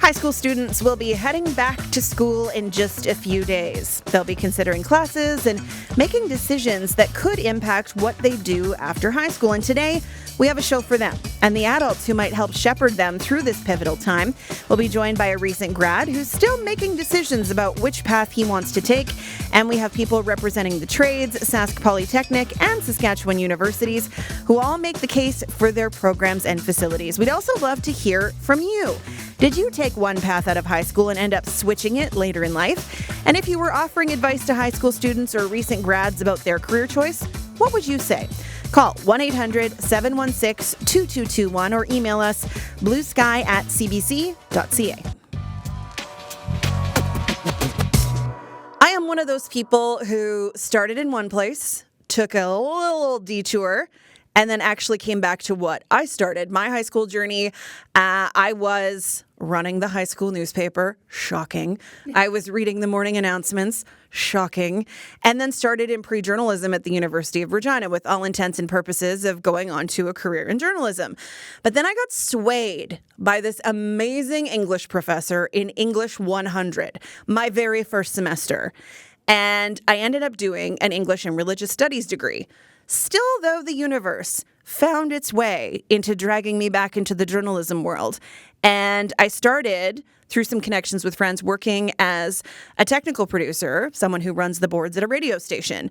High school students will be heading back to school in just a few days. They'll be considering classes and making decisions that could impact what they do after high school. And today, we have a show for them. And the adults who might help shepherd them through this pivotal time will be joined by a recent grad who's still making decisions about which path he wants to take. And we have people representing the trades, Sask Polytechnic, and Saskatchewan universities who all make the case for their programs and facilities. We'd also love to hear from you. Did you take one path out of high school and end up switching it later in life? And if you were offering advice to high school students or recent grads about their career choice, what would you say? Call 1-800-716-2221 or email us bluesky@cbc.ca. I am one of those people who started in one place, took a little detour, and then actually came back to what I started. My high school journey, I was running the high school newspaper, shocking. I was reading the morning announcements, shocking. And then started in pre-journalism at the University of Regina with all intents and purposes of going on to a career in journalism. But then I got swayed by this amazing English professor in English 100, my very first semester. And I ended up doing an English and religious studies degree. Still, though, the universe found its way into dragging me back into the journalism world. And I started, through some connections with friends, working as a technical producer, someone who runs the boards at a radio station.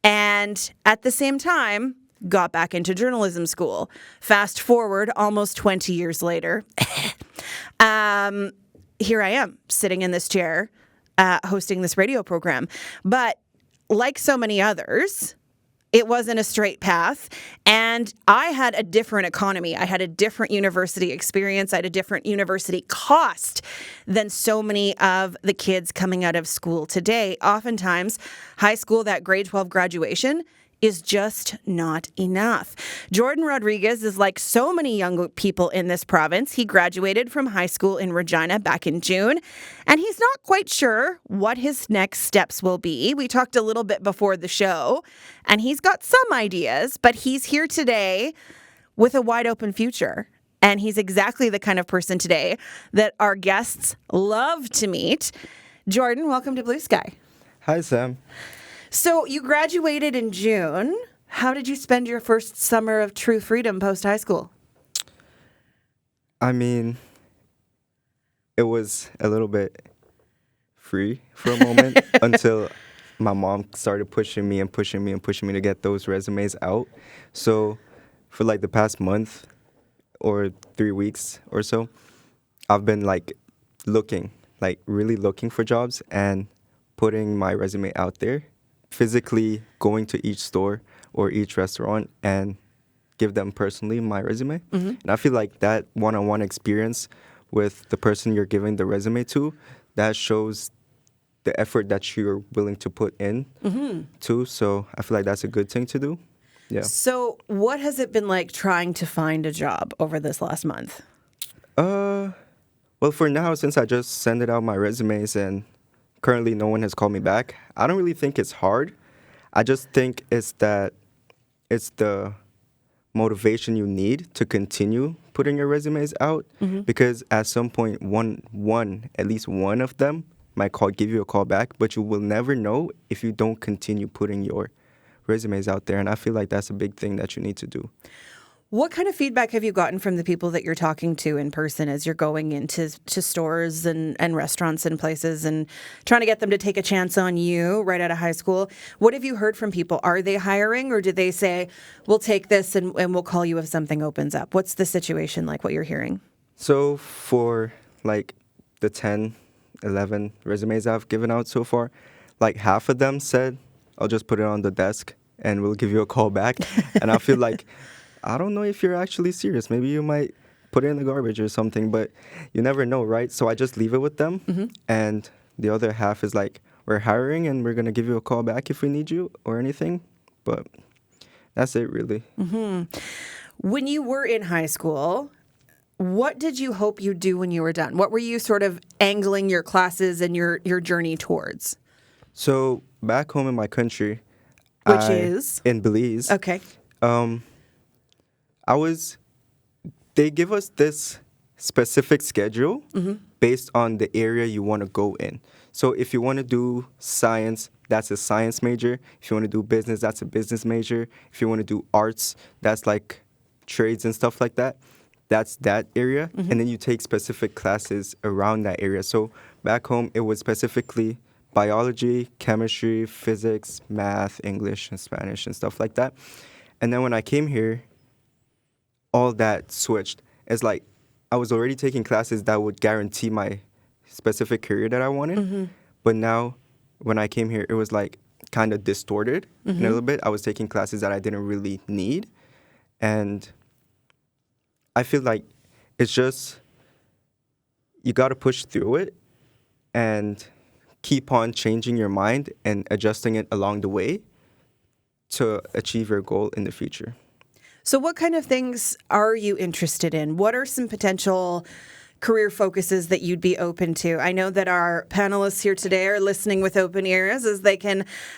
And at the same time, got back into journalism school. Fast forward almost 20 years later, here I am, sitting in this chair, hosting this radio program. But like so many others, it wasn't a straight path, and I had a different economy. I had a different university experience. I had a different university cost than so many of the kids coming out of school today. Oftentimes, high school, that grade 12 graduation, is just not enough. Jordan Rodriguez is like so many young people in this province. He graduated from high school in Regina back in June, and he's not quite sure what his next steps will be. We talked a little bit before the show, and he's got some ideas, but he's here today with a wide open future. And he's exactly the kind of person today that our guests love to meet. Jordan, welcome to Blue Sky. Hi, Sam. So you graduated in June. How did you spend your first summer of true freedom post-high school? I mean, it was a little bit free for a moment until my mom started pushing me to get those resumes out. So for like the past month or 3 weeks or so, I've been really looking for jobs and putting my resume out there. Physically going to each store or each restaurant and give them personally my resume. Mm-hmm. And I feel like that one-on-one experience with the person you're giving the resume to, that shows the effort that you're willing to put in too. So I feel like that's a good thing to do. Yeah. So what has it been like trying to find a job over this last month? Well, for now, since I just sent out my resumes and currently no one has called me back, I don't really think it's hard. I just think it's the motivation you need to continue putting your resumes out, because at some point at least one of them might give you a call back, but you will never know if you don't continue putting your resumes out there. And I feel like that's a big thing that you need to do. What kind of feedback have you gotten from the people that you're talking to in person as you're going into stores and restaurants and places and trying to get them to take a chance on you right out of high school? What have you heard from people? Are they hiring, or do they say, we'll take this and we'll call you if something opens up? What's the situation like, what you're hearing? So for like the 10, 11 resumes I've given out so far, like half of them said, I'll just put it on the desk and we'll give you a call back. And I feel like, I don't know if you're actually serious. Maybe you might put it in the garbage or something, but you never know, right? So I just leave it with them. Mm-hmm. And the other half is like, we're hiring and we're going to give you a call back if we need you or anything. But that's it, really. Mm-hmm. When you were in high school, what did you hope you'd do when you were done? What were you sort of angling your classes and your journey towards? So back home in my country, which is in Belize. Okay. They give us this specific schedule based on the area you want to go in. So if you want to do science, that's a science major. If you want to do business, that's a business major. If you want to do arts, that's like trades and stuff like that. That's that area. And then you take specific classes around that area. So back home, it was specifically biology, chemistry, physics, math, English, and Spanish, and stuff like that. And then when I came here, all that switched. It's like I was already taking classes that would guarantee my specific career that I wanted. But now, when I came here, it was like kind of distorted in a little bit. I was taking classes that I didn't really need. And I feel like it's just, you got to push through it and keep on changing your mind and adjusting it along the way to achieve your goal in the future. So what kind of things are you interested in? What are some potential career focuses that you'd be open to? I know that our panelists here today are listening with open ears as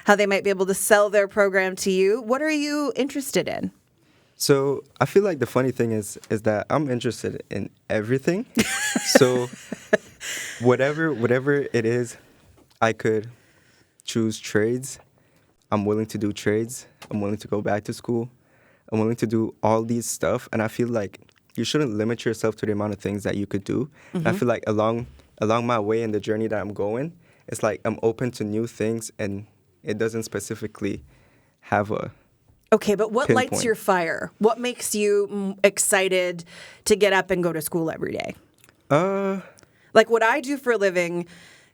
how they might be able to sell their program to you. What are you interested in? So I feel like the funny thing is that I'm interested in everything. So whatever it is, I could choose trades. I'm willing to do trades. I'm willing to go back to school. I'm willing to do all these stuff. And I feel like you shouldn't limit yourself to the amount of things that you could do. And I feel like along my way in the journey that I'm going, it's like I'm open to new things, and it doesn't specifically have a Okay, but what lights pinpoint. your fire? What makes you excited to get up and go to school every day? Like what I do for a living,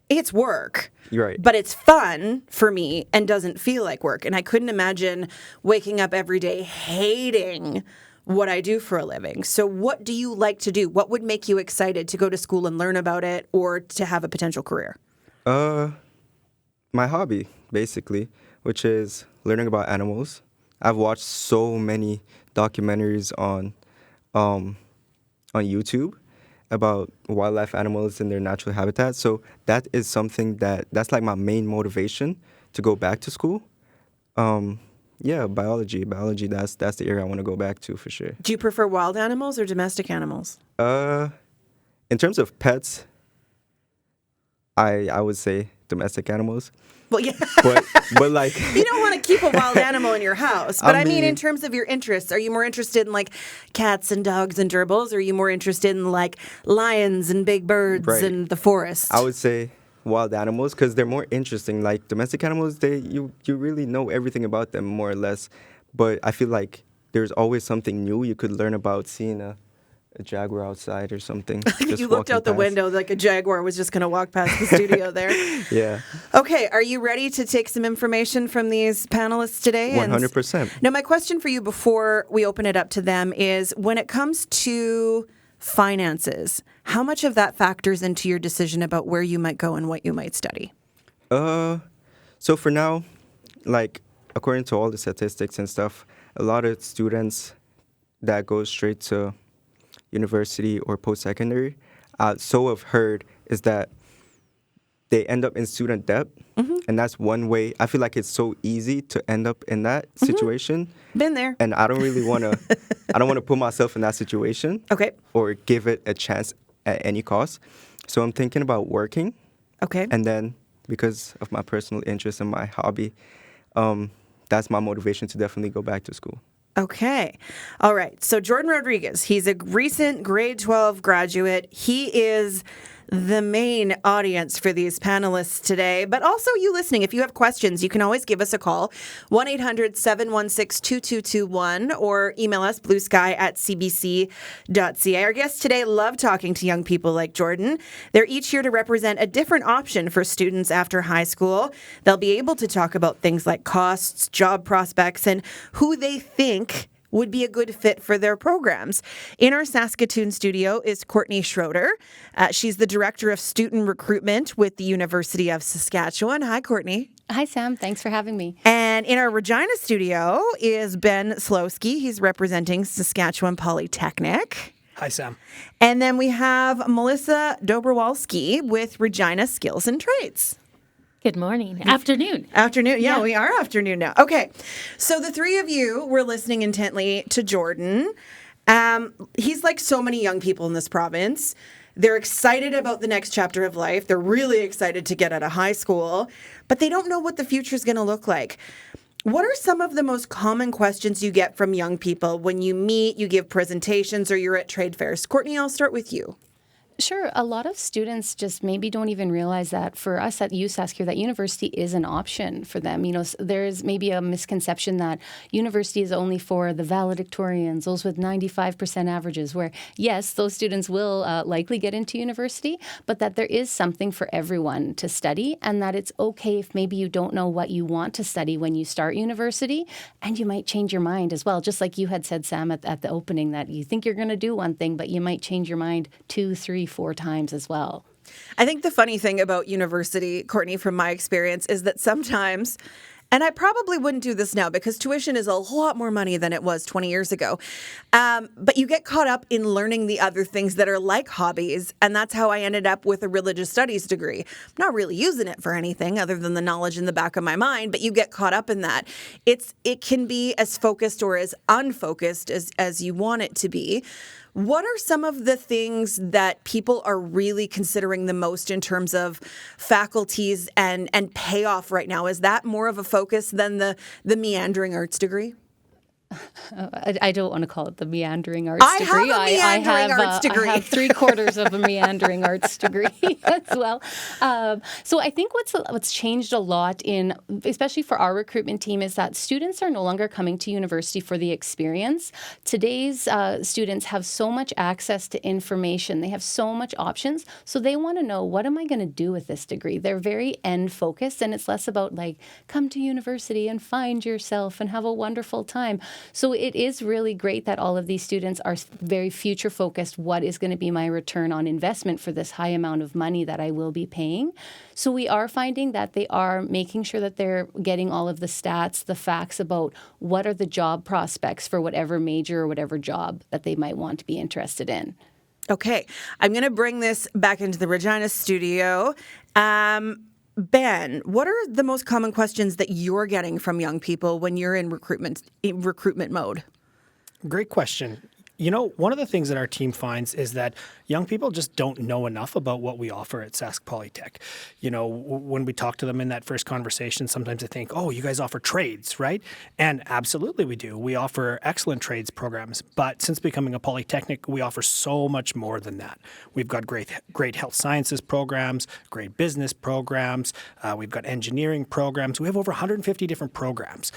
it's work. You're right. But it's fun for me and doesn't feel like work. And I couldn't imagine waking up every day hating what I do for a living. So what do you like to do? What would make you excited to go to school and learn about it or to have a potential career? My hobby, basically, which is learning about animals. I've watched so many documentaries on YouTube about wildlife animals in their natural habitat. So that is something that's like my main motivation to go back to school. Biology, that's the area I want to go back to for sure. Do you prefer wild animals or domestic animals? In terms of pets, I would say domestic animals. Well, yeah. But like You don't want to keep a wild animal in your house. But I mean, in terms of your interests, are you more interested in like cats and dogs and gerbils? Or are you more interested in like lions and big birds Right. and the forest? I would say wild animals because they're more interesting. Like domestic animals, you really know everything about them more or less. But I feel like there's always something new you could learn about seeing a jaguar outside or something. Just You looked walking out the past. window like a jaguar was just going to walk past the studio there. Yeah. Okay, are you ready to take some information from these panelists today? 100%. Now, my question for you before we open it up to them is, when it comes to finances, how much of that factors into your decision about where you might go and what you might study? So for now, like according to all the statistics and stuff, a lot of students that go straight to university or post-secondary, so I've heard, is that they end up in student debt. And that's one way. I feel like it's so easy to end up in that situation. Been there. And I don't really want to, I don't want to put myself in that situation. Okay. Or give it a chance at any cost. So I'm thinking about working. Okay. And then because of my personal interest and my hobby, that's my motivation to definitely go back to school. Okay. All right. So Jordan Rodriguez, he's a recent grade 12 graduate. He is the main audience for these panelists today, but also you listening. If you have questions, you can always give us a call, 1-800-716-2221, or email us, bluesky@cbc.ca. Our guests today love talking to young people like Jordan. They're each here to represent a different option for students after high school. They'll be able to talk about things like costs, job prospects, and who they think would be a good fit for their programs. In our Saskatoon studio is Courtney Schroeder. She's the Director of Student Recruitment with the University of Saskatchewan. Hi, Courtney. Hi, Sam. Thanks for having me. And in our Regina studio is Ben Slowski. He's representing Saskatchewan Polytechnic. Hi, Sam. And then we have Melissa Dobrowolski with Regina Skills and Trades. Good morning. Afternoon. Afternoon. Yeah, we are afternoon now. Okay. So the three of you were listening intently to Jordan. He's like so many young people in this province. They're excited about the next chapter of life. They're really excited to get out of high school, but they don't know what the future is going to look like. What are some of the most common questions you get from young people when you meet, you give presentations, or you're at trade fairs? Courtney, I'll start with you. Sure. A lot of students just maybe don't even realize that for us at USask here, that university is an option for them. There's maybe a misconception that university is only for the valedictorians, those with 95% averages, where, yes, those students will likely get into university, but that there is something for everyone to study, and that it's okay if maybe you don't know what you want to study when you start university, and you might change your mind as well. Just like you had said, Sam, at the opening, that you think you're going to do one thing, but you might change your mind 2, 3, 4 times as well. I think the funny thing about university, Courtney, from my experience, is that sometimes, and I probably wouldn't do this now because tuition is a lot more money than it was 20 years ago, but you get caught up in learning the other things that are like hobbies, and that's how I ended up with a religious studies degree. I'm not really using it for anything other than the knowledge in the back of my mind, but you get caught up in that. It can be as focused or as unfocused as you want it to be. What are some of the things that people are really considering the most in terms of faculties and payoff right now? Is that more of a focus than the meandering arts degree? I don't want to call it the meandering arts degree. I have a meandering arts degree. I have 3/4 of a meandering arts degree as well. So I think what's changed a lot especially for our recruitment team, is that students are no longer coming to university for the experience. Today's students have so much access to information. They have so much options. So they want to know, what am I going to do with this degree? They're very end focused, and it's less about come to university and find yourself and have a wonderful time. So it is really great that all of these students are very future focused. What is going to be my return on investment for this high amount of money that I will be paying? So we are finding that they are making sure that they're getting all of the stats, the facts about what are the job prospects for whatever major or whatever job that they might want to be interested in. Okay, I'm going to bring this back into the Regina studio. Ben, what are the most common questions that you're getting from young people when you're in recruitment mode? Great question. One of the things that our team finds is that young people just don't know enough about what we offer at Sask Polytech. When we talk to them in that first conversation, sometimes they think, oh, you guys offer trades, right? And absolutely we do. We offer excellent trades programs. But since becoming a polytechnic, we offer so much more than that. We've got great health sciences programs, great business programs. We've got engineering programs. We have over 150 different programs.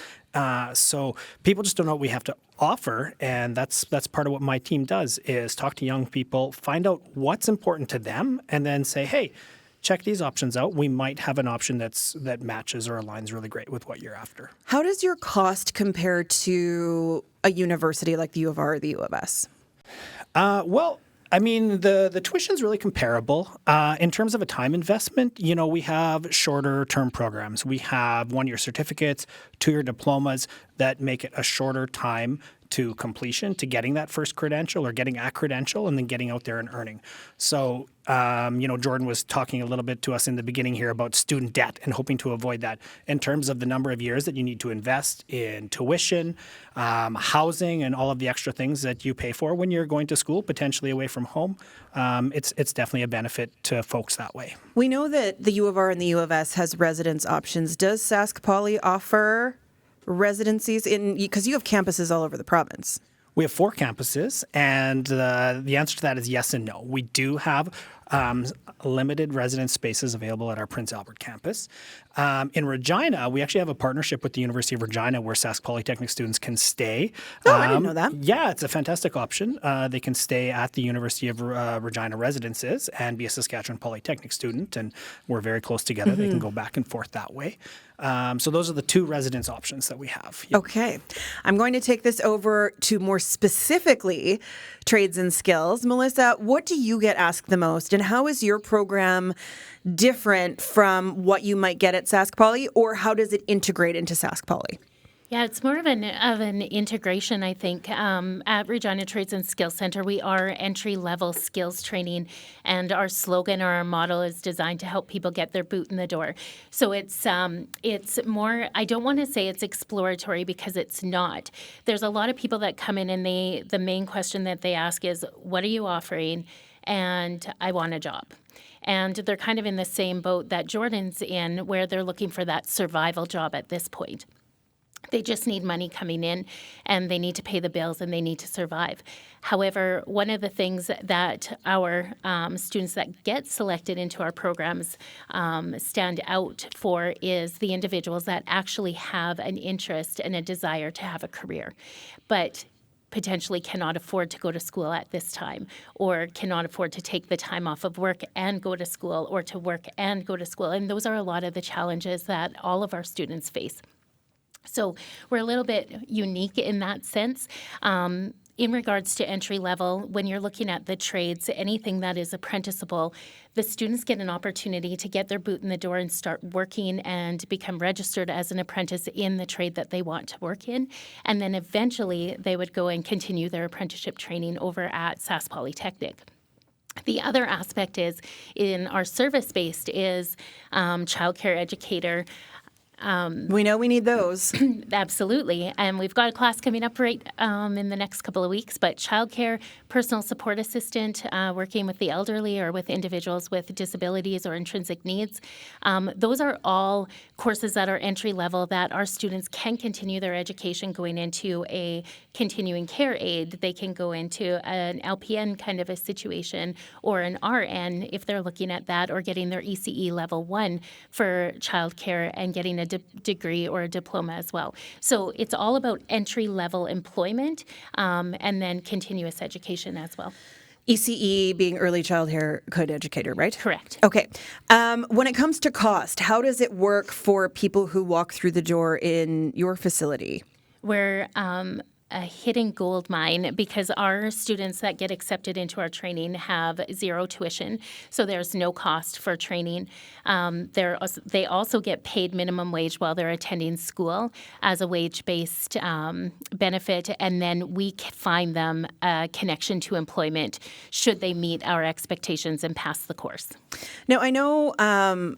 So people just don't know what we have to offer, and that's part of what my team does, is talk to young people, find out what's important to them, and then say, hey, check these options out. We might have an option that matches or aligns really great with what you're after. How does your cost compare to a university like the U of R or the U of S? The tuition's really comparable. In terms of a time investment, we have shorter term programs. We have 1-year certificates, 2-year diplomas that make it a shorter time to completion, to getting that first credential or getting a credential and then getting out there and earning. So, Jordan was talking a little bit to us in the beginning here about student debt and hoping to avoid that in terms of the number of years that you need to invest in tuition, housing, and all of the extra things that you pay for when you're going to school, potentially away from home. It's definitely a benefit to folks that way. We know that the U of R and the U of S has residence options. Does Sask Poly offer residencies because you have campuses all over the province? We have 4 campuses, and the answer to that is yes and no. We do have limited residence spaces available at our Prince Albert campus. In Regina, we actually have a partnership with the University of Regina where Sask Polytechnic students can stay. Oh, I didn't know that. Yeah, it's a fantastic option. They can stay at the University of Regina residences and be a Saskatchewan Polytechnic student, and we're very close together. They can go back and forth that way. So those are the 2 residence options that we have. Yep. Okay. I'm going to take this over to more specifically trades and skills. Melissa, what do you get asked the most, and how is your program different from what you might get at Sask Poly, or how does it integrate into Sask Poly? Yeah, it's more of an integration, I think. At Regina Trades and Skills Center, we are entry-level skills training, and our slogan or our model is designed to help people get their boot in the door. So it's more, I don't want to say it's exploratory because it's not. There's a lot of people that come in and the main question that they ask is, what are you offering? and I want a job. And they're kind of in the same boat that Jordan's in, where they're looking for that survival job at this point. They just need money coming in, and they need to pay the bills, and they need to survive. However, one of the things that our students that get selected into our programs stand out for is the individuals that actually have an interest and a desire to have a career, but potentially cannot afford to go to school at this time, or cannot afford to take the time off of work and go to school, or to work and go to school. And those are a lot of the challenges that all of our students face. So we're a little bit unique in that sense. In regards to entry level, when you're looking at the trades, anything that is apprenticeable, the students get an opportunity to get their boot in the door and start working and become registered as an apprentice in the trade that they want to work in. And then eventually they would go and continue their apprenticeship training over at Sask Polytechnic. The other aspect is in our service-based is childcare educator. We know we need those. Absolutely. And we've got a class coming up right in the next couple of weeks. But childcare, personal support assistant, working with the elderly or with individuals with disabilities or intrinsic needs. Those are all courses that are entry level that our students can continue their education going into a continuing care aid. They can go into an LPN kind of a situation, or an RN if they're looking at that, or getting their ECE level 1 for childcare and getting a degree or a diploma as well. So it's all about entry-level employment and then continuous education as well. ECE being early childhood educator, right? Correct. Okay. When it comes to cost, how does it work for people who walk through the door in your facility? We're a hidden gold mine because our students that get accepted into our training have zero tuition, so there's no cost for training. They also get paid minimum wage while they're attending school as a wage-based benefit, and then we find them a connection to employment should they meet our expectations and pass the course. Now, I know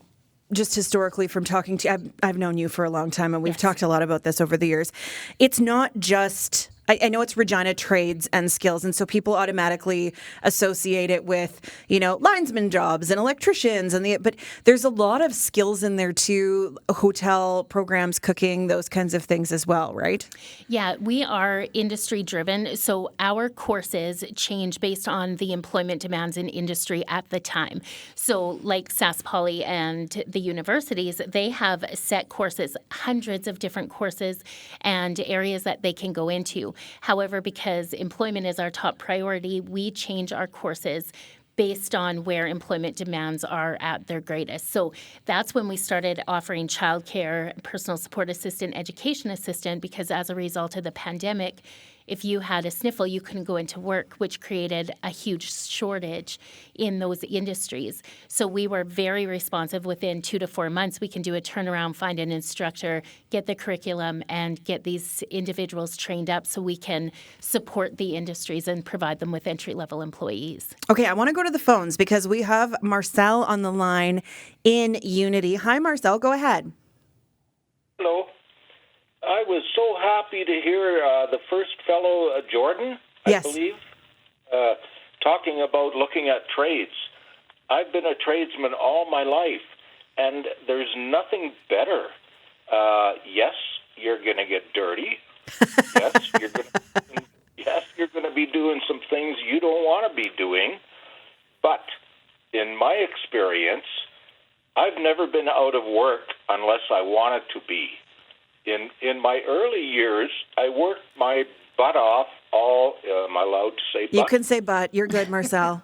just historically from talking to you, I've known you for a long time, and we've talked a lot about this over the years. It's not just, I know it's Regina trades and skills, and so people automatically associate it with, linesman jobs and electricians, but there's a lot of skills in there too, hotel programs, cooking, those kinds of things as well, right? Yeah, we are industry driven, so our courses change based on the employment demands in industry at the time. So like Sask Poly and the universities, they have set courses, hundreds of different courses and areas that they can go into. However, because employment is our top priority, we change our courses based on where employment demands are at their greatest. So that's when we started offering childcare, personal support assistant, education assistant, because as a result of the pandemic, if you had a sniffle, you couldn't go into work, which created a huge shortage in those industries. So we were very responsive. Within 2 to 4 months, we can do a turnaround, find an instructor, get the curriculum, and get these individuals trained up so we can support the industries and provide them with entry-level employees. Okay, I want to go to the phones because we have Marcel on the line in Unity. Hi, Marcel. Go ahead. Hello. I was so happy to hear the first fellow, Jordan, Yes. I believe, talking about looking at trades. I've been a tradesman all my life, and there's nothing better. Yes, you're going to get dirty. Yes, you're going to be doing some things you don't want to be doing. But in my experience, I've never been out of work unless I wanted to be. In my early years, I worked my butt off all, am I allowed to say butt? You can say butt. You're good, Marcel.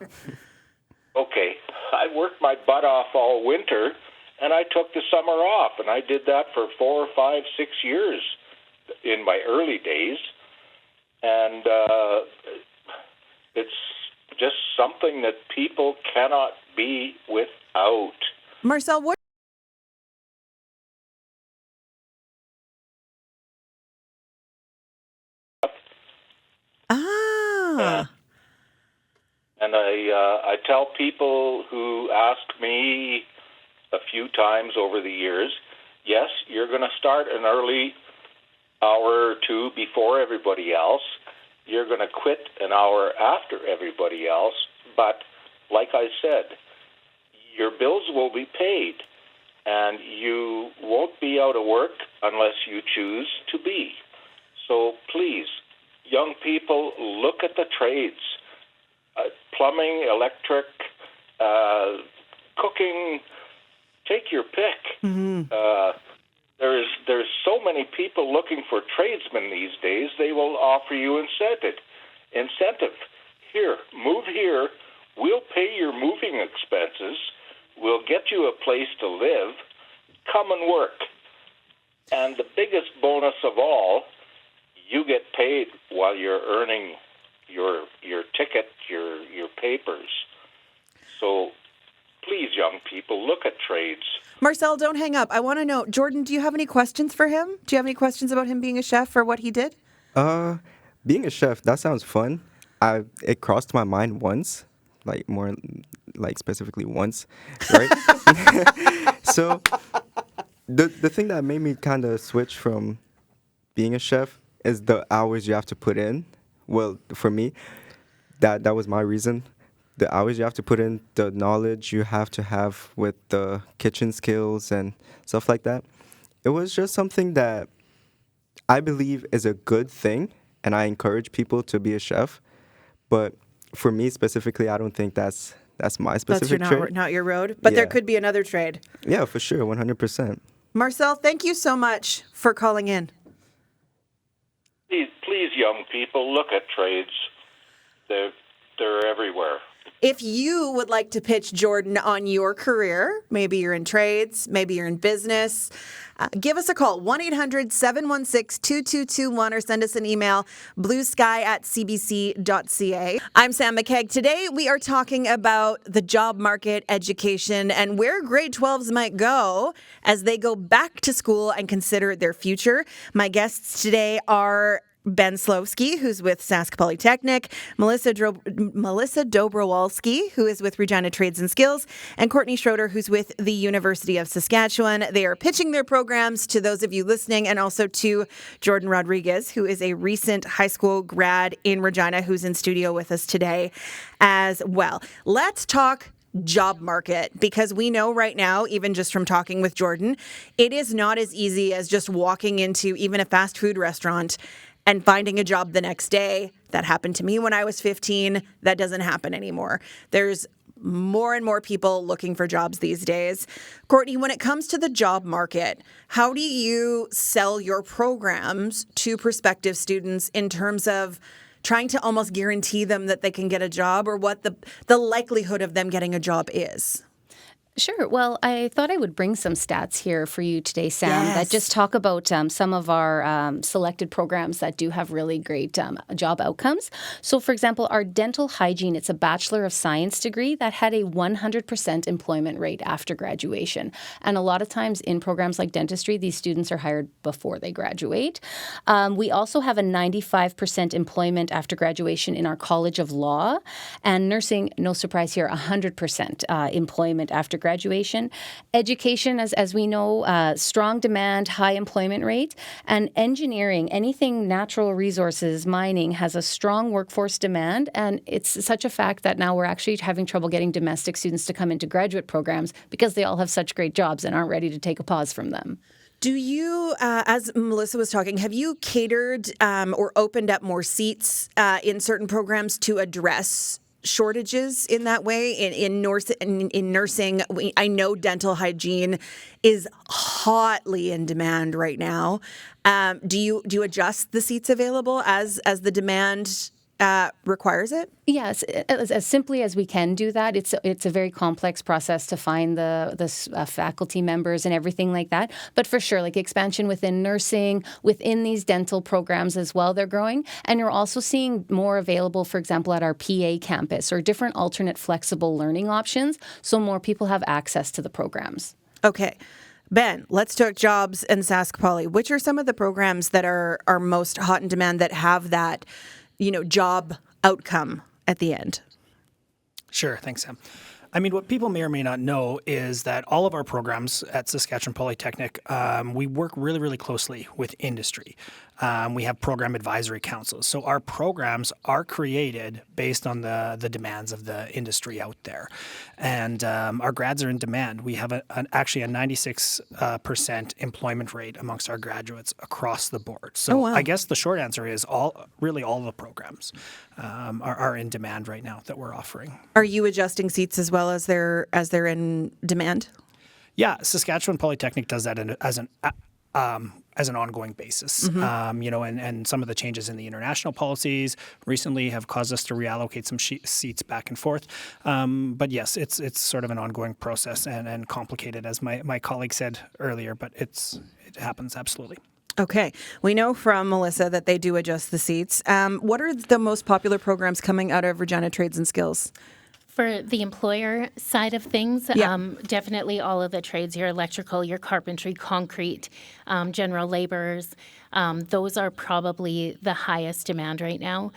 Okay. I worked my butt off all winter, and I took the summer off, and I did that for 4, 5, 6 years in my early days. And it's just something that people cannot be without. Marcel, what? And I tell people who ask me a few times over the years, yes, you're going to start an early hour or two before everybody else. You're going to quit an hour after everybody else, but like I said, your bills will be paid, and you won't be out of work unless you choose to be. So please, young people, look at the trades. Plumbing, electric, cooking, take your pick. There's so many people looking for tradesmen these days, they will offer you incentive. Here, move here, we'll pay your moving expenses, we'll get you a place to live, come and work. And the biggest bonus of all, you get paid while you're earning your ticket, your papers. So please, young people, look at trades. Marcel, don't hang up. I want to know, Jordan, do you have any questions for him? Do you have any questions about him being a chef or what he did? Being a chef, that sounds fun. It crossed my mind once, specifically once, right? So the thing that made me kind of switch from being a chef is the hours you have to put in. Well, for me, that was my reason. The hours you have to put in, the knowledge you have to have with the kitchen skills and stuff like that. It was just something that I believe is a good thing, and I encourage people to be a chef. But for me specifically, I don't think that's my specific trade. Not your road, but there could be another trade. Yeah, for sure, 100%. Marcel, thank you so much for calling in. Please, young people, look at trades. They're everywhere. If you would like to pitch Jordan on your career, maybe you're in trades, maybe you're in business, give us a call, 1-800-716-2221, or send us an email, bluesky@cbc.ca. I'm Sam McKeag. Today, we are talking about the job market, education, and where grade 12s might go as they go back to school and consider their future. My guests today are Ben Slowski, who's with Sask Polytechnic, Melissa Dobrowolski, who is with Regina Trades and Skills, and Courtney Schroeder, who's with the University of Saskatchewan. They are pitching their programs to those of you listening, and also to Jordan Rodriguez, who is a recent high school grad in Regina, who's in studio with us today as well. Let's talk job market, because we know right now, even just from talking with Jordan, it is not as easy as just walking into even a fast food restaurant and finding a job the next day. That happened to me when I was 15. That doesn't happen anymore. There's more and more people looking for jobs these days. Courtney, when it comes to the job market, how do you sell your programs to prospective students in terms of trying to almost guarantee them that they can get a job, or what the likelihood of them getting a job is? Sure. Well, I thought I would bring some stats here for you today, Sam, Yes. that just talk about some of our selected programs that do have really great job outcomes. So, for example, our dental hygiene, it's a Bachelor of Science degree that had a 100% employment rate after graduation. And a lot of times in programs like dentistry, these students are hired before they graduate. We also have a 95% employment after graduation in our College of Law. And nursing, no surprise here, 100% employment after graduation. Education, as we know, strong demand, high employment rate. And engineering, anything natural resources, mining, has a strong workforce demand. And it's such a fact that now we're actually having trouble getting domestic students to come into graduate programs because they all have such great jobs and aren't ready to take a pause from them. Do you, as Melissa was talking, have you catered or opened up more seats in certain programs to address shortages in that way? In nursing, I know dental hygiene is hotly in demand right now. Do you adjust the seats available as the demand requires it? Yes, as simply as we can do that. It's a very complex process to find the faculty members and everything like that. But for sure, like expansion within nursing, within these dental programs as well, they're growing. And you're also seeing more available, for example, at our PA campus, or different alternate flexible learning options, so more people have access to the programs. Okay. Ben, let's talk jobs and Sask Poly. Which are some of the programs that are most hot in demand that have that, job outcome at the end? Sure. Thanks, Sam. I mean, what people may or may not know is that all of our programs at Saskatchewan Polytechnic, we work really, really closely with industry. We have program advisory councils. So our programs are created based on the demands of the industry out there. And our grads are in demand. We have actually a 96% employment rate amongst our graduates across the board. So I guess the short answer is all of the programs are in demand right now that we're offering. Are you adjusting seats as well as they're in demand? Yeah, Saskatchewan Polytechnic does that as an ongoing basis. And some of the changes in the international policies recently have caused us to reallocate some seats back and forth. But yes, it's sort of an ongoing process and complicated, as my colleague said earlier, but it happens absolutely. Okay. We know from Melissa that they do adjust the seats. What are the most popular programs coming out of Regina Trades and Skills? For the employer side of things, definitely all of the trades, your electrical, your carpentry, concrete, general laborers, those are probably the highest demand right now.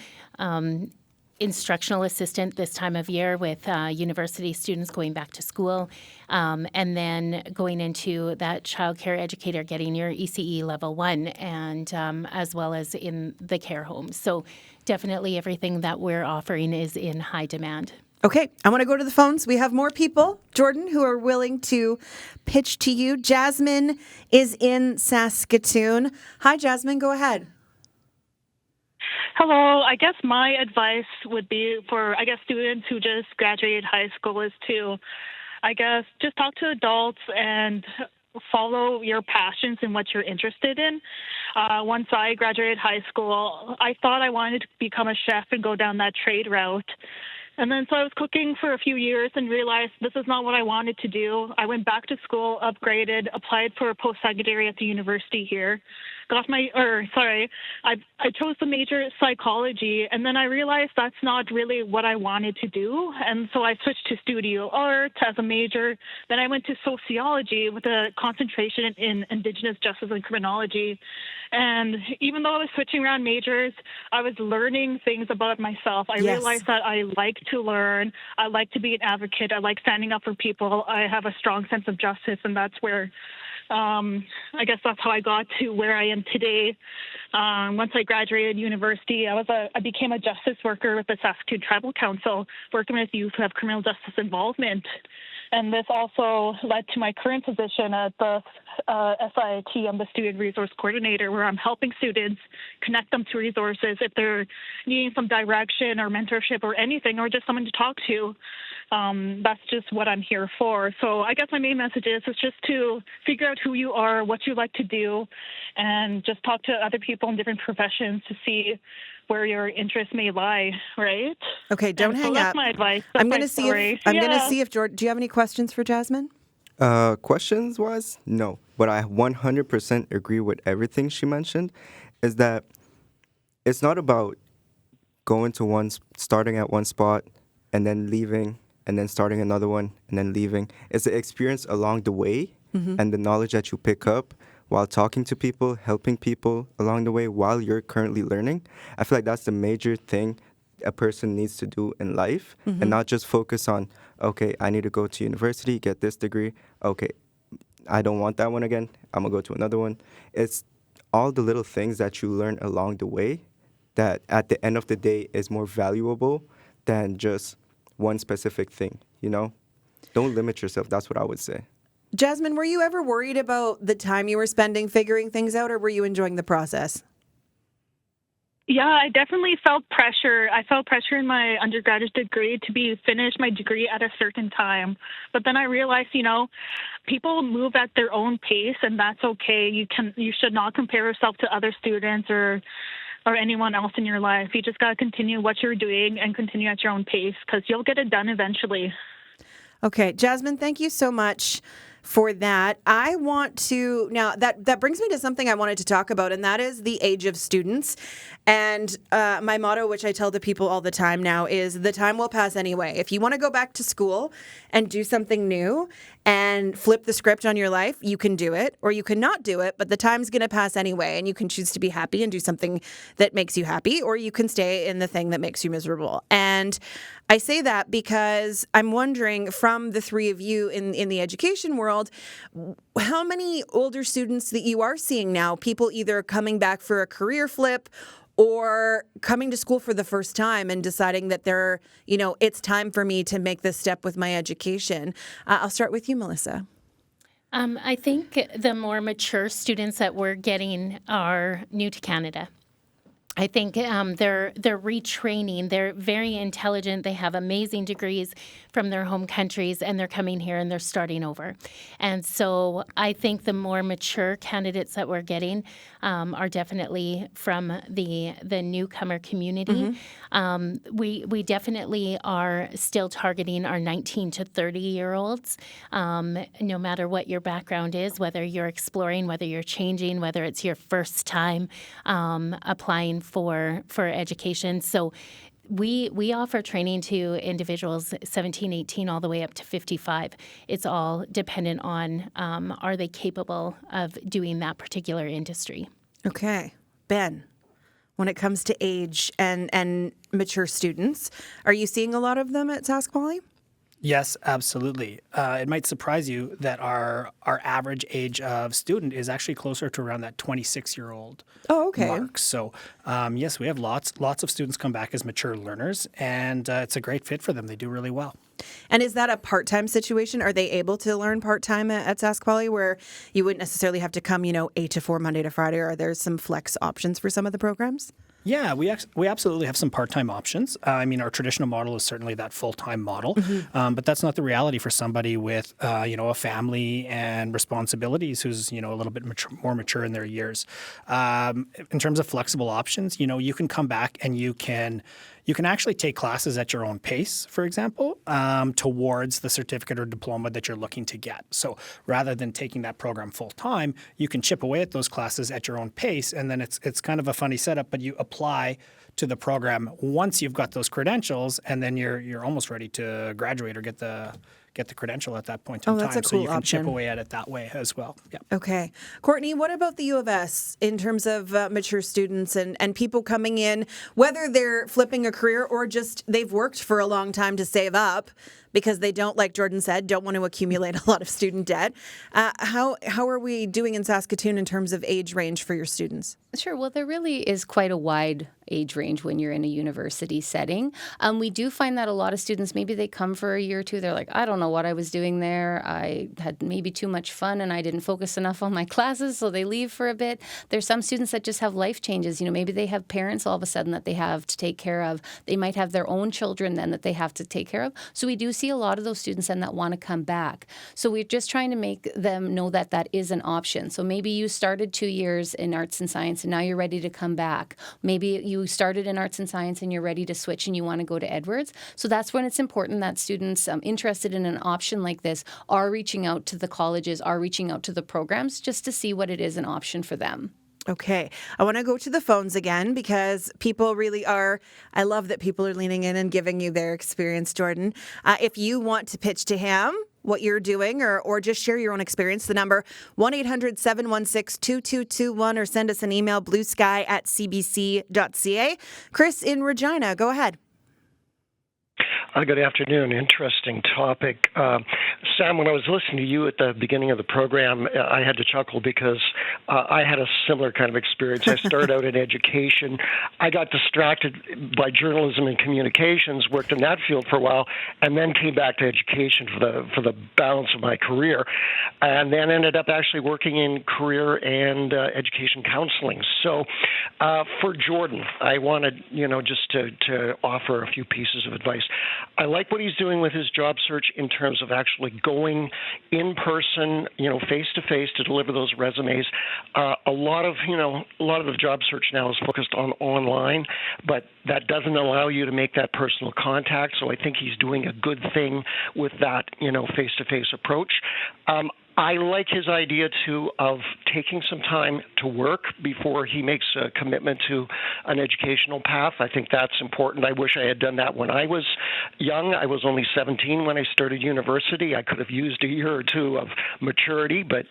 Instructional assistant this time of year with university students going back to school, and then going into that childcare educator, getting your ECE level 1, and as well as in the care homes. So definitely everything that we're offering is in high demand. Okay, I want to go to the phones. We have more people, Jordan, who are willing to pitch to you. Jasmine is in Saskatoon. Hi, Jasmine, go ahead. Hello. I guess my advice would be for, students who just graduated high school is to, just talk to adults and follow your passions and what you're interested in. Once I graduated high school, I thought I wanted to become a chef and go down that trade route. And then so I was cooking for a few years and realized this is not what I wanted to do. I went back to school, upgraded, applied for a post-secondary at the university here. I chose the major psychology, and then I realized that's not really what I wanted to do. And so I switched to studio art as a major. Then I went to sociology with a concentration in Indigenous justice and criminology. And even though I was switching around majors, I was learning things about myself. I realized that I like to learn. I like to be an advocate. I like standing up for people. I have a strong sense of justice, and that's where that's how I got to where I am today. Once I graduated university, I became a justice worker with the Saskatoon Tribal Council, working with youth who have criminal justice involvement. And this also led to my current position at the SIT. I'm the Student Resource Coordinator, where I'm helping students connect them to resources if they're needing some direction or mentorship or anything, or just someone to talk to. That's just what I'm here for. So I guess my main message is just to figure out who you are, what you like to do, and just talk to other people in different professions to see where your interests may lie, right? Okay, don't hang up. That's my advice. I'm going to see if Jordan, do you have any questions for Jasmine? Questions wise, no. But I 100% agree with everything she mentioned, is that it's not about starting at one spot and then leaving and then starting another one and then leaving. It's the experience along the way and the knowledge that you pick up while talking to people, helping people along the way while you're currently learning. I feel like that's the major thing a person needs to do in life, and not just focus on, okay, I need to go to university, get this degree. Okay, I don't want that one again. I'm going to go to another one. It's all the little things that you learn along the way that at the end of the day is more valuable than just one specific thing, Don't limit yourself. That's what I would say. Jasmine, were you ever worried about the time you were spending figuring things out, or were you enjoying the process? Yeah, I definitely felt pressure. I felt pressure in my undergraduate degree to finish my degree at a certain time. But then I realized, people move at their own pace, and that's okay. You should not compare yourself to other students or anyone else in your life. You just got to continue what you're doing and continue at your own pace, because you'll get it done eventually. Okay, Jasmine, thank you so much for that. I want to now that brings me to something I wanted to talk about, and that is the age of students. And my motto, which I tell the people all the time now, is the time will pass anyway. If you want to go back to school and do something new and flip the script on your life, you can do it, or you can not do it, but the time's going to pass anyway, and you can choose to be happy and do something that makes you happy, or you can stay in the thing that makes you miserable. And I say that because I'm wondering, from the three of you in the education world, how many older students that you are seeing now, people either coming back for a career flip or coming to school for the first time and deciding that it's time for me to make this step with my education. I'll start with you, Melissa. I think the more mature students that we're getting are new to Canada. I think they're retraining. They're very intelligent. They have amazing degrees from their home countries, and they're coming here and they're starting over. And so I think the more mature candidates that we're getting are definitely from the newcomer community. We definitely are still targeting our 19 to 30-year-olds, no matter what your background is, whether you're exploring, whether you're changing, whether it's your first time applying for education. So we offer training to individuals 17, 18, all the way up to 55. It's all dependent on are they capable of doing that particular industry. Okay. Ben, when it comes to age and mature students, are you seeing a lot of them at Sask Poly? Yes, absolutely. It might surprise you that our average age of student is actually closer to around that 26-year-old mark. So, yes, we have lots of students come back as mature learners, and it's a great fit for them. They do really well. And is that a part-time situation? Are they able to learn part-time at Sask Poly, where you wouldn't necessarily have to come, 8 to 4 Monday to Friday, or are there some flex options for some of the programs? Yeah, we absolutely have some part-time options. Our traditional model is certainly that full-time model, but that's not the reality for somebody with, a family and responsibilities who's, a little bit more mature in their years. In terms of flexible options, you can come back and you can actually take classes at your own pace, for example, towards the certificate or diploma that you're looking to get. So rather than taking that program full-time, you can chip away at those classes at your own pace, and then it's kind of a funny setup, but you apply to the program once you've got those credentials, and then you're almost ready to graduate or get the credential at that point in time. That's a cool so you can option. chip away at it that way as well. Yeah. Okay. Courtney, what about the U of S in terms of mature students and people coming in, whether they're flipping a career or just they've worked for a long time to save up because they don't, like Jordan said, don't want to accumulate a lot of student debt. How are we doing in Saskatoon in terms of age range for your students? Sure. Well, there really is quite a wide age range when you're in a university setting. We do find that a lot of students, maybe they come for a year or two, they're like, I don't know what I was doing there. I had maybe too much fun and I didn't focus enough on my classes, so they leave for a bit. There's some students that just have life changes. Maybe they have parents all of a sudden that they have to take care of. They might have their own children then that they have to take care of. So we do see a lot of those students then that want to come back. So we're just trying to make them know that that is an option. So maybe you started 2 years in arts and science and now you're ready to come back. Maybe you started in arts and science and you're ready to switch and you want to go to Edwards. So that's when it's important that students interested in an option like this are reaching out to the colleges, are reaching out to the programs just to see what it is an option for them. Okay. I want to go to the phones again because people really are. I love that people are leaning in and giving you their experience, Jordan. If you want to pitch to him what you're doing or just share your own experience, the number 1-800-716-2221 or send us an email, bluesky@cbc.ca. Chris in Regina, go ahead. Good afternoon. Interesting topic. Sam, when I was listening to you at the beginning of the program, I had to chuckle because I had a similar kind of experience. I started out in education. I got distracted by journalism and communications, worked in that field for a while, and then came back to education for the balance of my career, and then ended up actually working in career and education counseling. So for Jordan, I wanted, just to offer a few pieces of advice. I like what he's doing with his job search in terms of actually going in person, face to face to deliver those resumes. A lot of the job search now is focused on online, but that doesn't allow you to make that personal contact. So I think he's doing a good thing with that, face to face approach. I like his idea, too, of taking some time to work before he makes a commitment to an educational path. I think that's important. I wish I had done that when I was young. I was only 17 when I started university. I could have used a year or two of maturity, but,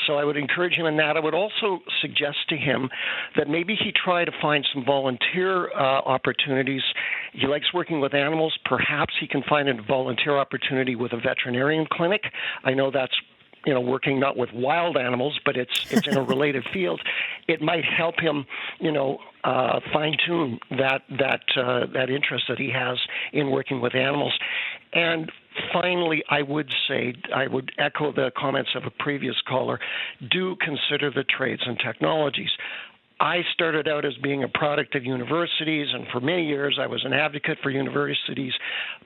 so I would encourage him in that. I would also suggest to him that maybe he try to find some volunteer opportunities. He likes working with animals. Perhaps he can find a volunteer opportunity with a veterinarian clinic. I know that's working not with wild animals, but it's in a related field. It might help him, fine tune that interest that he has in working with animals. And finally, I would echo the comments of a previous caller. Do consider the trades and technologies. I started out as being a product of universities, and for many years I was an advocate for universities.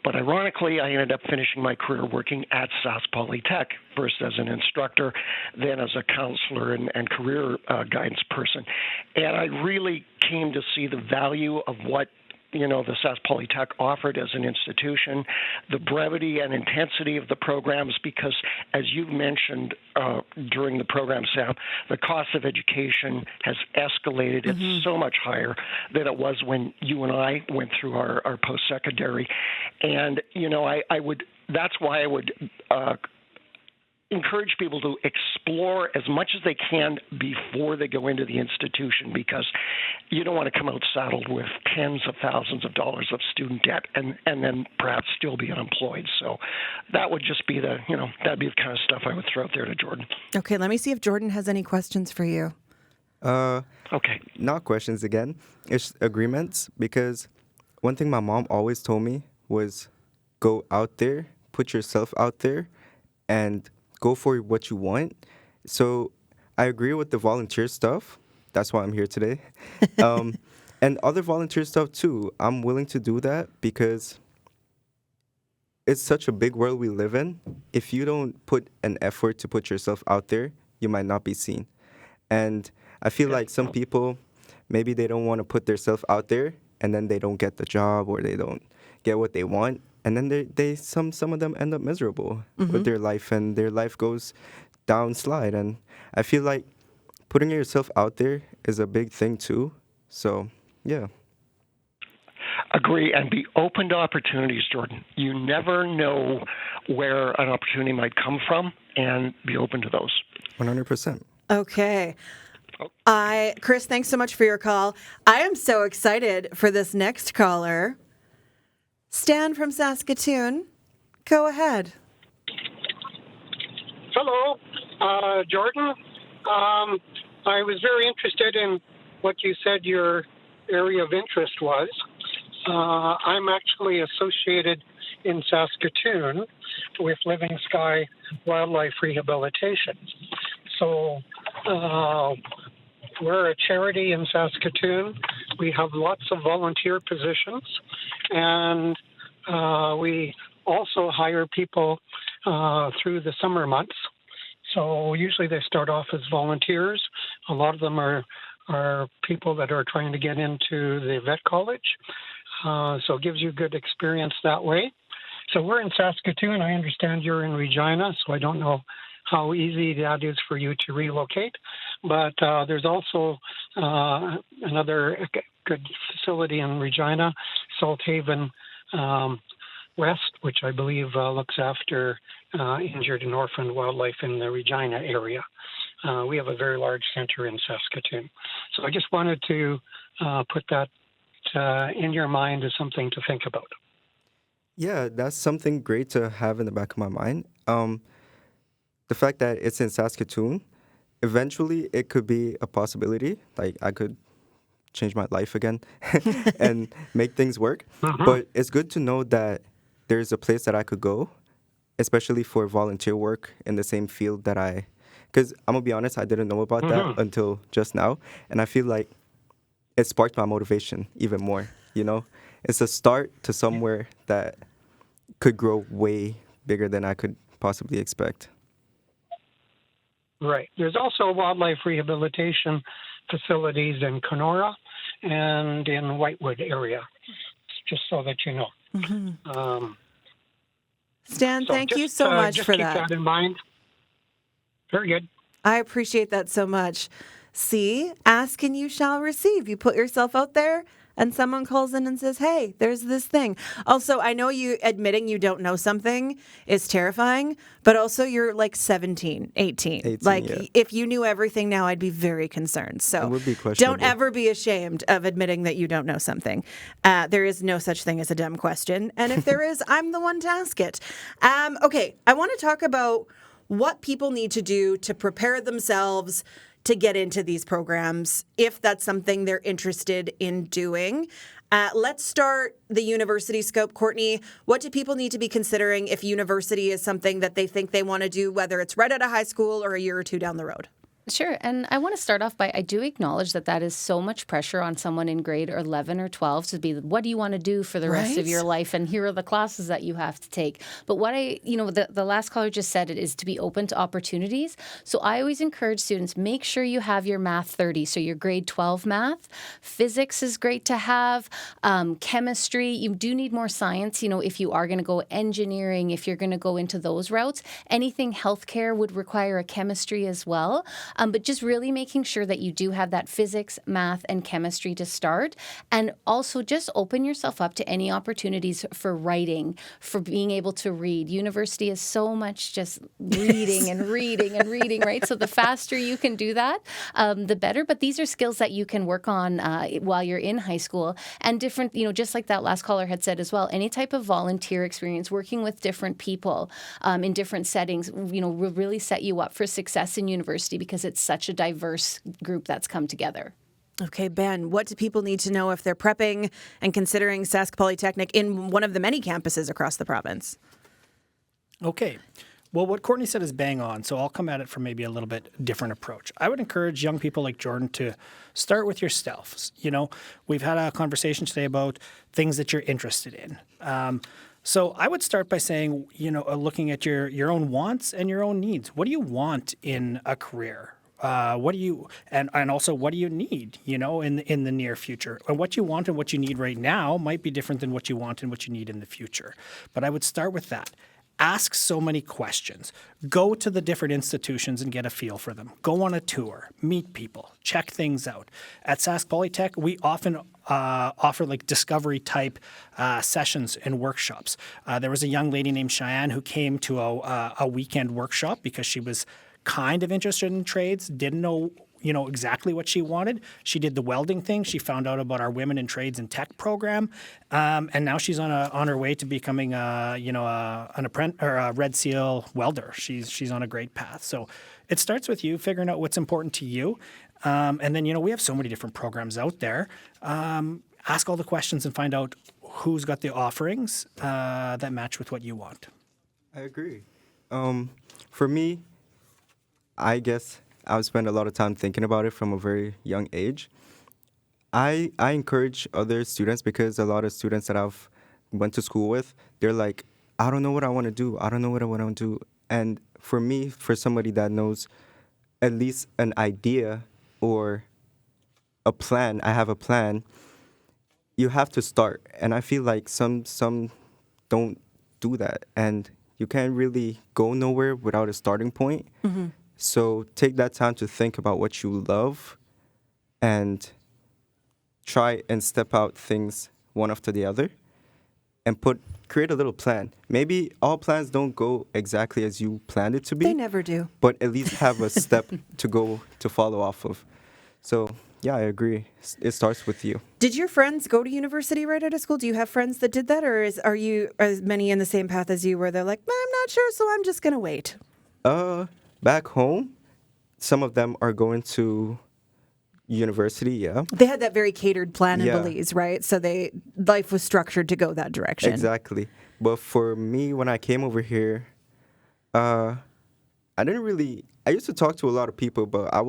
But ironically, I ended up finishing my career working at Sask Polytech, first as an instructor, then as a counselor and career guidance person. And I really came to see the value of what the Sask Polytech offered as an institution, the brevity and intensity of the programs, because as you've mentioned during the program, Sam, the cost of education has escalated. It's so much higher than it was when you and I went through our post-secondary. And, that's why I would encourage people to explore as much as they can before they go into the institution, because you don't want to come out saddled with tens of thousands of dollars of student debt and then perhaps still be unemployed. So that would just be that'd be the kind of stuff I would throw out there to Jordan. Okay, let me see if Jordan has any questions for you. Okay. Not questions again. It's agreements, because one thing my mom always told me was go out there, put yourself out there, and go for what you want. So I agree with the volunteer stuff. That's why I'm here today. And other volunteer stuff too. I'm willing to do that because it's such a big world we live in. If you don't put an effort to put yourself out there, you might not be seen. And I feel like some people, maybe they don't want to put themselves out there, and then they don't get the job or they don't get what they want. And then some of them end up miserable with their life, and their life goes downslide. And I feel like putting yourself out there is a big thing too. So, yeah. Agree, and be open to opportunities, Jordan. You never know where an opportunity might come from, and be open to those. 100%. Okay. Chris, thanks so much for your call. I am so excited for this next caller. Stan from Saskatoon, go ahead. Hello, Jordan. I was very interested in what you said your area of interest was. I'm actually associated in Saskatoon with Living Sky Wildlife Rehabilitation. So we're a charity in Saskatoon. We have lots of volunteer positions, and we also hire people through the summer months. So usually they start off as volunteers. A lot of them are people that are trying to get into the vet college. So it gives you good experience that way. So we're in Saskatoon. I understand you're in Regina, so I don't know how easy that is for you to relocate. But there's also another good facility in Regina, Salt Haven West, which I believe looks after injured and orphaned wildlife in the Regina area. We have a very large center in Saskatoon. So I just wanted to put that in your mind as something to think about. Yeah, that's something great to have in the back of my mind. The fact that it's in Saskatoon, eventually it could be a possibility. Like, I could change my life again and make things work. But it's good to know that there's a place that I could go, especially for volunteer work in the same field that because I'm going to be honest, I didn't know about that until just now. And I feel like it sparked my motivation even more, It's a start to somewhere that could grow way bigger than I could possibly expect. Right. There's also wildlife rehabilitation facilities in Kenora and in Whitewood area, just so that you know. Stan, thank you so much for keep that. Keep that in mind. Very good. I appreciate that so much. See, ask and you shall receive. You put yourself out there and someone calls in and says, hey, there's this thing. Also, I know you admitting you don't know something is terrifying, but also you're like 17, 18. 18, Like yeah. if you knew everything now, I'd be very concerned. It So would be questionable. don't ever be ashamed of admitting that you don't know something. There is no such thing as a dumb question. And if there is, I'm the one to ask it. Okay, I want to talk about what people need to do to prepare themselves to get into these programs if that's something they're interested in doing. Let's start the university scope. Courtney, what do people need to be considering if university is something that they think they want to do, whether it's right out of high school or a year or two down the road? Sure. And I want to start off by, I do acknowledge that that is so much pressure on someone in grade 11 or 12 to be, what do you want to do for the rest of Right? your life? And here are the classes that you have to take. But what the last caller just said, it is to be open to opportunities. So I always encourage students, make sure you have your math 30. So your grade 12 math, physics is great to have, chemistry, you do need more science. If you are going to go engineering, if you're going to go into those routes, anything healthcare would require a chemistry as well. But just really making sure that you do have that physics, math, and chemistry to start. And also just open yourself up to any opportunities for writing, for being able to read. University is so much just reading and reading and reading, right? So the faster you can do that, the better. But these are skills that you can work on while you're in high school. And different, just like that last caller had said as well, any type of volunteer experience, working with different people in different settings, will really set you up for success in university because it's such a diverse group that's come together. Okay, Ben, what do people need to know if they're prepping and considering Sask Polytechnic in one of the many campuses across the province? Okay. Well, what Courtney said is bang on, so I'll come at it from maybe a little bit different approach. I would encourage young people like Jordan to start with yourselves. We've had a conversation today about things that you're interested in. So I would start by saying, looking at your own wants and your own needs. What do you want in a career? What do you and also what do you need, in the near future? And what you want and what you need right now might be different than what you want and what you need in the future. But I would start with that. Ask so many questions. Go to the different institutions and get a feel for them. Go on a tour, meet people, check things out. At Sask Polytech, we often offer like discovery type sessions and workshops. There was a young lady named Cheyenne who came to a weekend workshop because she was kind of interested in trades, didn't know exactly what she wanted. She did the welding thing. She found out about our Women in Trades and Tech program, and now she's on her way to becoming an apprentice or a Red Seal welder. She's on a great path. So it starts with you figuring out what's important to you, and then we have so many different programs out there. Ask all the questions and find out who's got the offerings that match with what you want. I agree. For me, I guess I've spent a lot of time thinking about it from a very young age. I encourage other students because a lot of students that I've went to school with, they're like, I don't know what I want to do. I don't know what I want to do. And for me, for somebody that knows at least an idea or a plan, I have a plan, you have to start. And I feel like some don't do that. And you can't really go nowhere without a starting point. Mm-hmm. So take that time to think about what you love and try and step out things one after the other and create a little plan. Maybe all plans don't go exactly as you planned it to be. They never do. But at least have a step to follow off of. So, yeah, I agree. It starts with you. Did your friends go to university right out of school? Do you have friends that did that? Or are you as many in the same path as you where they're like, I'm not sure, so I'm just going to wait? Back home, some of them are going to university, yeah. They had that very catered plan in Yeah. Belize, right? So life was structured to go that direction. Exactly. But for me, when I came over here, I used to talk to a lot of people, but I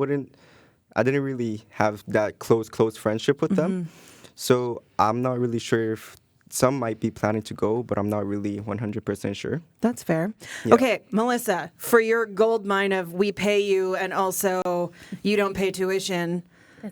didn't really have that close friendship with them. So I'm not really sure if some might be planning to go, but I'm not really 100% sure. That's fair. Yeah. Okay, Melissa, for your gold mine of we pay you and also you don't pay tuition,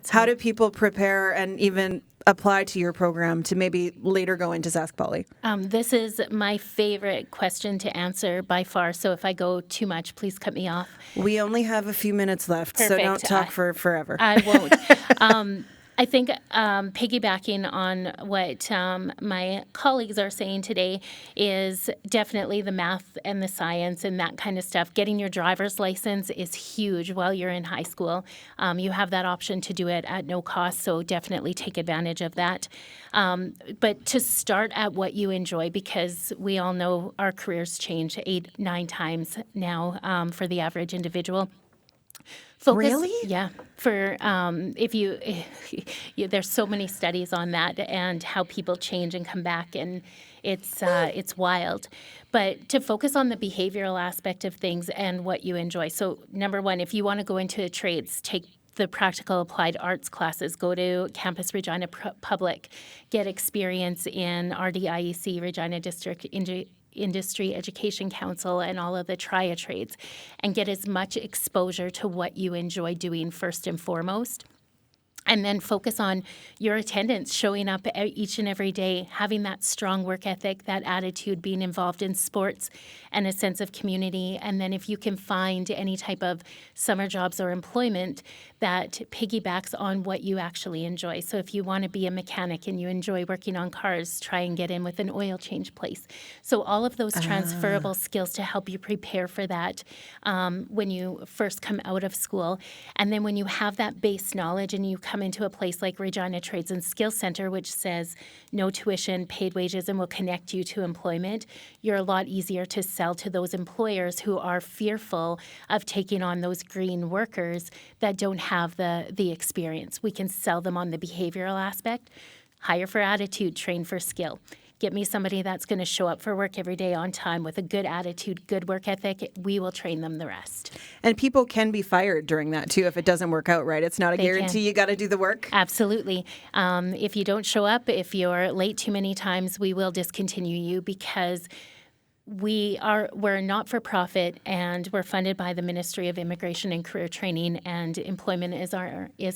How do people prepare and even apply to your program to maybe later go into Sask Poly? This is my favorite question to answer by far. So if I go too much, please cut me off. We only have a few minutes left, so don't Perfect. talk for forever. I won't. I think piggybacking on what my colleagues are saying today is definitely the math and the science and that kind of stuff. Getting your driver's license is huge while you're in high school. You have that option to do it at no cost, so definitely take advantage of that. But to start at what you enjoy, because we all know our careers change 8-9 times now for the average individual. Focus, Really? Yeah. For if you, there's so many studies on that and how people change and come back, and it's wild. But to focus on the behavioral aspect of things and what you enjoy. So number one, if you want to go into trades, take the practical applied arts classes, go to Campus Regina Public, get experience in RDIEC, Regina District Industry Education Council, and all of the TRIA trades, and get as much exposure to what you enjoy doing first and foremost. And then focus on your attendance, showing up each and every day, having that strong work ethic, that attitude, being involved in sports, and a sense of community. And then if you can find any type of summer jobs or employment that piggybacks on what you actually enjoy. So if you want to be a mechanic and you enjoy working on cars, try and get in with an oil change place. So all of those transferable skills to help you prepare for that when you first come out of school. And then when you have that base knowledge and you come into a place like Regina Trades and Skills Center, which says no tuition, paid wages, and will connect you to employment, you're a lot easier to sell to those employers who are fearful of taking on those green workers that don't have the experience. We can sell them on the behavioral aspect, hire for attitude, train for skill. Get me somebody that's going to show up for work every day on time with a good attitude, good work ethic. We will train them the rest. And people can be fired during that too if it doesn't work out right. It's not a guarantee. You got to do the work. Absolutely. If you don't show up, if you're late too many times, we will discontinue you because we're not-for-profit and we're funded by the Ministry of Immigration and Career Training, and employment is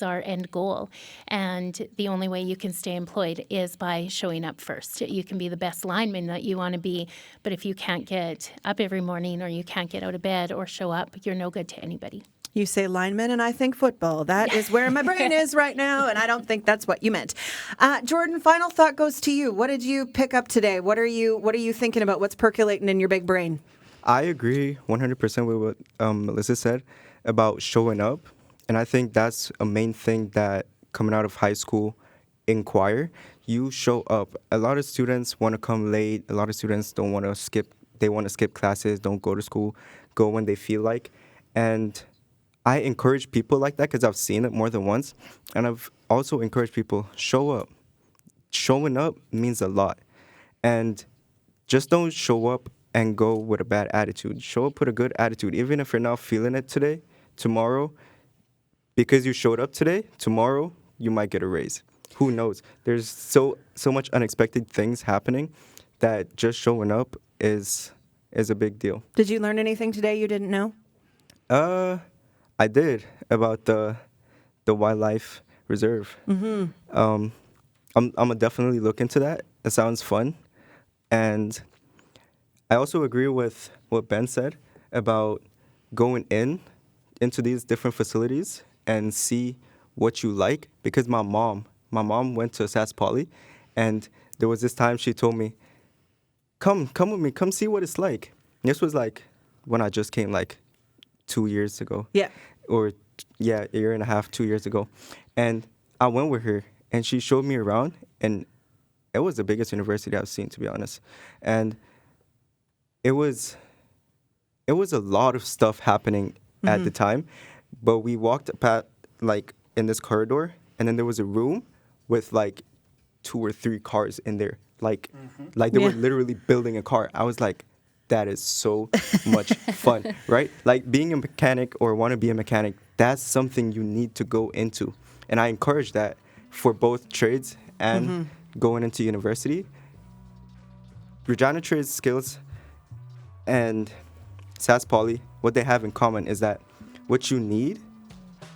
our end goal. And the only way you can stay employed is by showing up first. You can be the best lineman that you want to be, but if you can't get up every morning or you can't get out of bed or show up, you're no good to anybody. You say lineman, and I think football. That is where my brain is right now, and I don't think that's what you meant. Jordan, final thought goes to you. What did you pick up today? What are you thinking about? What's percolating in your big brain? I agree 100% with what Melissa said about showing up, and I think that's a main thing that coming out of high school inquire. You show up. A lot of students want to come late. A lot of students don't want to skip. They want to skip classes, don't go to school, go when they feel like, and I encourage people like that because I've seen it more than once. And I've also encouraged people, show up. Showing up means a lot. And just don't show up and go with a bad attitude. Show up with a good attitude. Even if you're not feeling it today, tomorrow, because you showed up today, tomorrow you might get a raise. Who knows? There's so much unexpected things happening that just showing up is a big deal. Did you learn anything today you didn't know? I did, about the wildlife reserve. Mm-hmm. I'm gonna definitely look into that. It sounds fun, and I also agree with what Ben said about going into these different facilities and see what you like. Because my mom went to Sask Poly, and there was this time she told me, "Come with me, come see what it's like." This was like when I just came, like 2 years ago. Yeah. Or, a year and a half, 2 years ago. And I went with her, and she showed me around, and it was the biggest university I've seen, to be honest. And it was a lot of stuff happening at the time, but we walked past, like, in this corridor, and then there was a room with, like, 2 or 3 cars in there. Like they were literally building a car. I was like, that is so much fun, right? Like, being a mechanic or want to be a mechanic, that's something you need to go into. And I encourage that for both trades and going into university. Regina Trades Skills and Sask Poly, what they have in common is that what you need,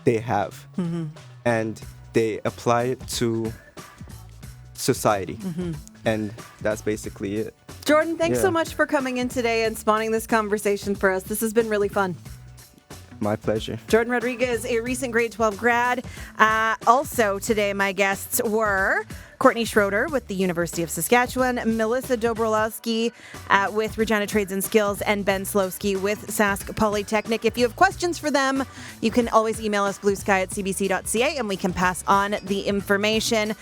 they have. and they apply it to society. And that's basically it. Jordan, thanks so Yeah. much for coming in today and spawning this conversation for us. This has been really fun. My pleasure. Jordan Rodriguez, a recent grade 12 grad. Also today, my guests were Courtney Schroeder with the University of Saskatchewan, Melissa Dobrolowski with Regina Trades and Skills, and Ben Slowski with Sask Polytechnic. If you have questions for them, you can always email us bluesky@cbc.ca and we can pass on the information.